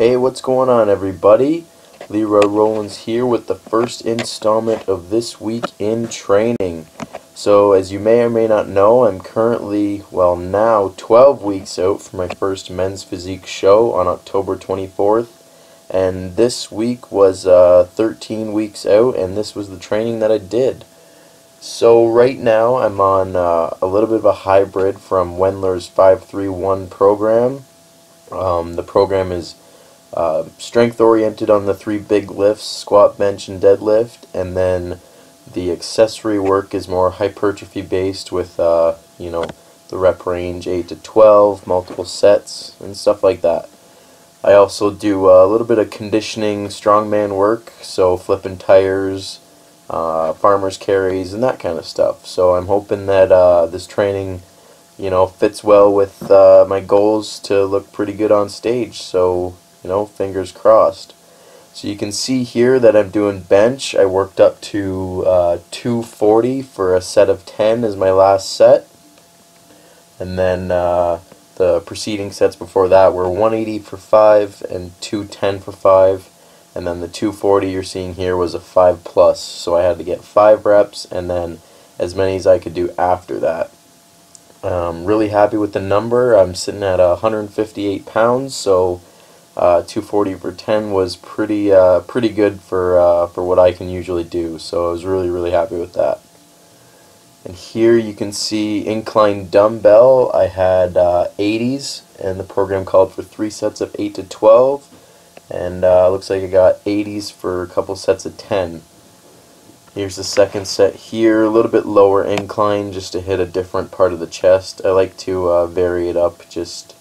Hey, what's going on, everybody? Leroy Rollins here with the first installment of This Week in Training. So, as you may or may not know, I'm currently, well, now 12 weeks out for my first men's physique show on October 24th. And this week was 13 weeks out, and this was the training that I did. So right now I'm on a little bit of a hybrid from Wendler's 531 program. The program is strength oriented on the three big lifts, squat, bench, and deadlift, and then the accessory work is more hypertrophy based with the rep range 8 to 12, multiple sets, and stuff like that. I also do a little bit of conditioning, strongman work, so flipping tires, farmer's carries, and that kind of stuff. So I'm hoping that this training, fits well with my goals to look pretty good on stage. So, fingers crossed. So you can see here that I'm doing bench. I worked up to 240 for a set of 10 as my last set. And then the preceding sets before that were 180 for 5 and 210 for 5. And then the 240 you're seeing here was a 5+, so I had to get 5 reps and then as many as I could do after that. Really happy with the number. I'm sitting at 158 pounds, so 240 for 10 was pretty good for what I can usually do. So I was really happy with that. And here you can see incline dumbbell. I had 80s, and the program called for 3 sets of 8 to 12. And looks like I got 80s for a couple sets of 10. Here's the second set here, a little bit lower incline just to hit a different part of the chest. I like to vary it up just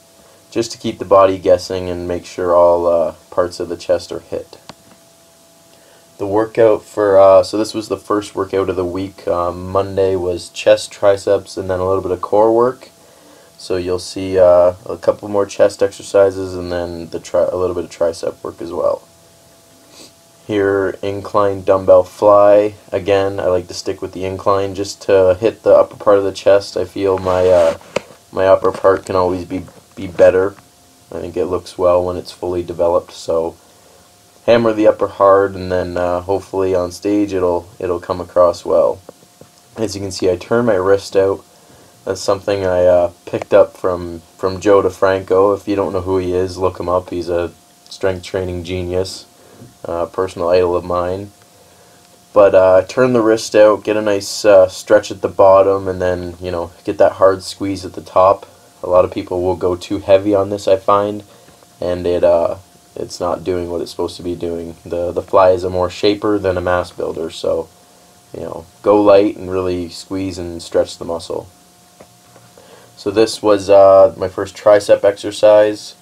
to keep the body guessing and make sure all parts of the chest are hit. The workout for, so this was the first workout of the week. Monday was chest, triceps, and then a little bit of core work. So you'll see a couple more chest exercises and then a little bit of tricep work as well. Here, incline dumbbell fly. Again, I like to stick with the incline just to hit the upper part of the chest. I feel my my upper part can always be better. I think it looks well when it's fully developed. So hammer the upper hard, and then hopefully on stage it'll come across well. As you can see, I turn my wrist out. That's something I picked up from Joe DeFranco. If you don't know who he is, look him up. He's a strength training genius, personal idol of mine. But turn the wrist out, get a nice stretch at the bottom, and then get that hard squeeze at the top. A lot of people will go too heavy on this, I find, and it's not doing what it's supposed to be doing. The fly is a more shaper than a mass builder, so go light and really squeeze and stretch the muscle. So this was my first tricep exercise,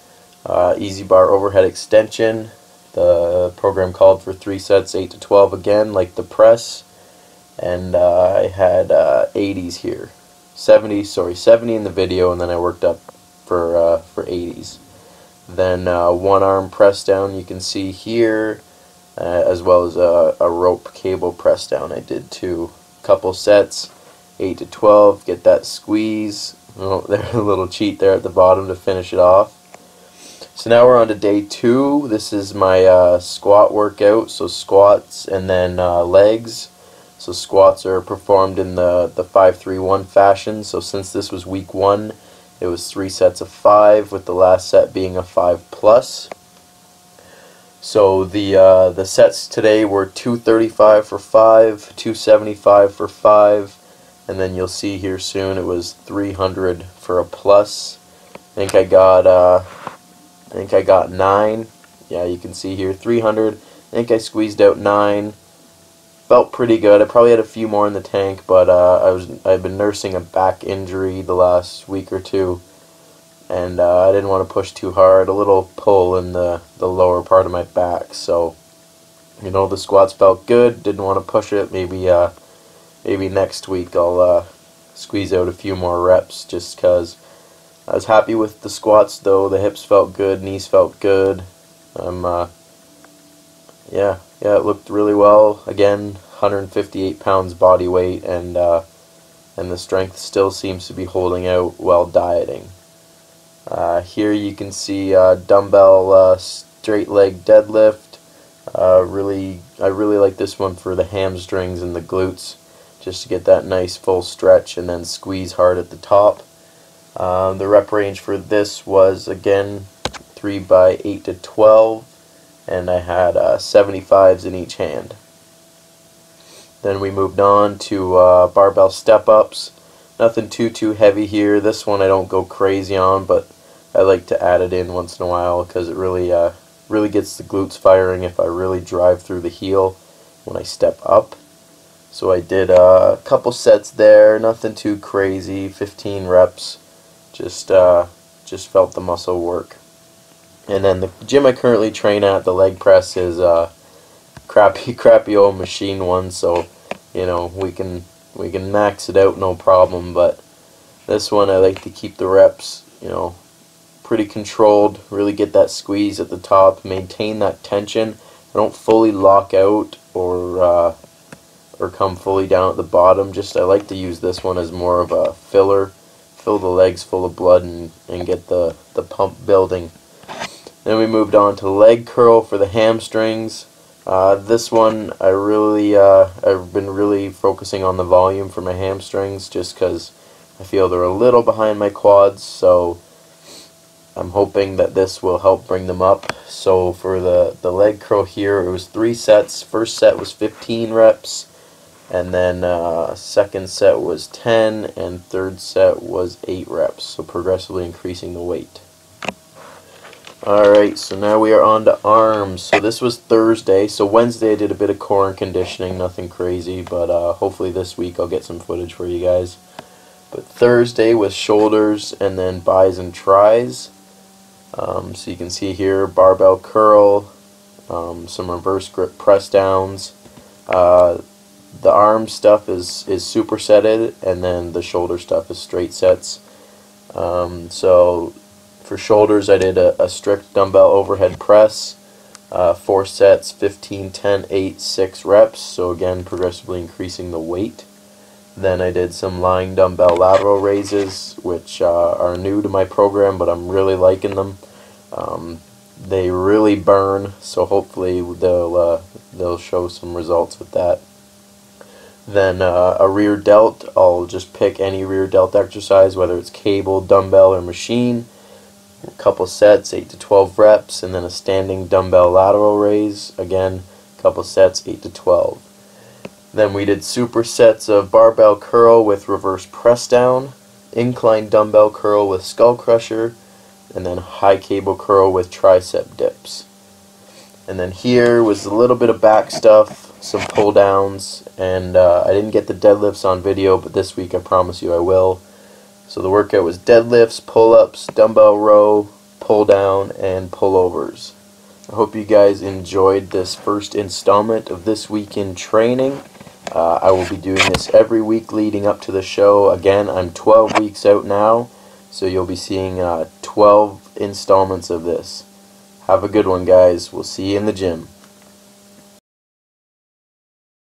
easy bar overhead extension. The program called for 3 sets, 8 to 12 again, like the press. And I had 80s here. 70 in the video, and then I worked up for 80s. Then one arm press down you can see here, as well as a rope cable press down I did too. Couple sets, 8 to 12, get that squeeze. Oh, there's a little cheat there at the bottom to finish it off. So now we're on to day 2. This is my squat workout, so squats and then legs. So squats are performed in the 5-3-1 fashion. So since this was week 1, it was 3 sets of 5, with the last set being a 5+. So the sets today were 235 for 5, 275 for 5. And then you'll see here soon it was 300 for a plus. I think I got 9. Yeah, you can see here 300. I think I squeezed out 9. Felt pretty good. I probably had a few more in the tank, but I've been nursing a back injury the last week or two, and I didn't want to push too hard. A little pull in the lower part of my back. So the squats felt good. Didn't want to push it. Maybe next week I'll squeeze out a few more reps, just because I was happy with the squats though. The hips felt good, knees felt good. Yeah, it looked really well. Again, 158 pounds body weight, and the strength still seems to be holding out while dieting. Here you can see dumbbell straight leg deadlift. I really like this one for the hamstrings and the glutes, just to get that nice full stretch and then squeeze hard at the top. The rep range for this was again 3 by 8 to 12, and I had 75s in each hand. Then we moved on to barbell step-ups. Nothing too heavy here. This one I don't go crazy on, but I like to add it in once in a while because it really gets the glutes firing if I really drive through the heel when I step up. So I did a couple sets there, nothing too crazy, 15 reps. Just felt the muscle work. And then the gym I currently train at, the leg press is crappy old machine one, so you know we can max it out no problem. But this one I like to keep the reps, you know, pretty controlled. Really get that squeeze at the top, maintain that tension. I don't fully lock out or come fully down at the bottom. Just I like to use this one as more of a filler. Fill the legs full of blood and get the pump building. Then we moved on to leg curl for the hamstrings. This one I've been really focusing on the volume for my hamstrings just because I feel they're a little behind my quads, so I'm hoping that this will help bring them up. So for the leg curl here, it was 3 sets. First set was 15 reps, and then second set was 10, and third set was 8 reps, so progressively increasing the weight. Alright, so now we are on to arms. So this was Thursday, so Wednesday I did a bit of core and conditioning, nothing crazy, but hopefully this week I'll get some footage for you guys. But Thursday was shoulders and then bis and tris. So you can see here, barbell curl, some reverse grip press downs. The arm stuff is supersetted, and then the shoulder stuff is straight sets. So for shoulders I did a strict dumbbell overhead press, 4 sets, 15, 10, 8, 6 reps, so again progressively increasing the weight. Then I did some lying dumbbell lateral raises, which are new to my program, but I'm really liking them. They really burn, so hopefully they'll show some results with that. Then a rear delt, I'll just pick any rear delt exercise, whether it's cable, dumbbell, or machine. A couple sets, 8 to 12 reps, and then a standing dumbbell lateral raise, again, a couple sets, 8 to 12. Then we did supersets of barbell curl with reverse press down, incline dumbbell curl with skull crusher, and then high cable curl with tricep dips. And then here was a little bit of back stuff, some pull downs, and I didn't get the deadlifts on video, but this week I promise you I will. So the workout was deadlifts, pull-ups, dumbbell row, pull down, and pullovers. I hope you guys enjoyed this first installment of This Week in Training. I will be doing this every week leading up to the show. Again, I'm 12 weeks out now, so you'll be seeing 12 installments of this. Have a good one, guys. We'll see you in the gym.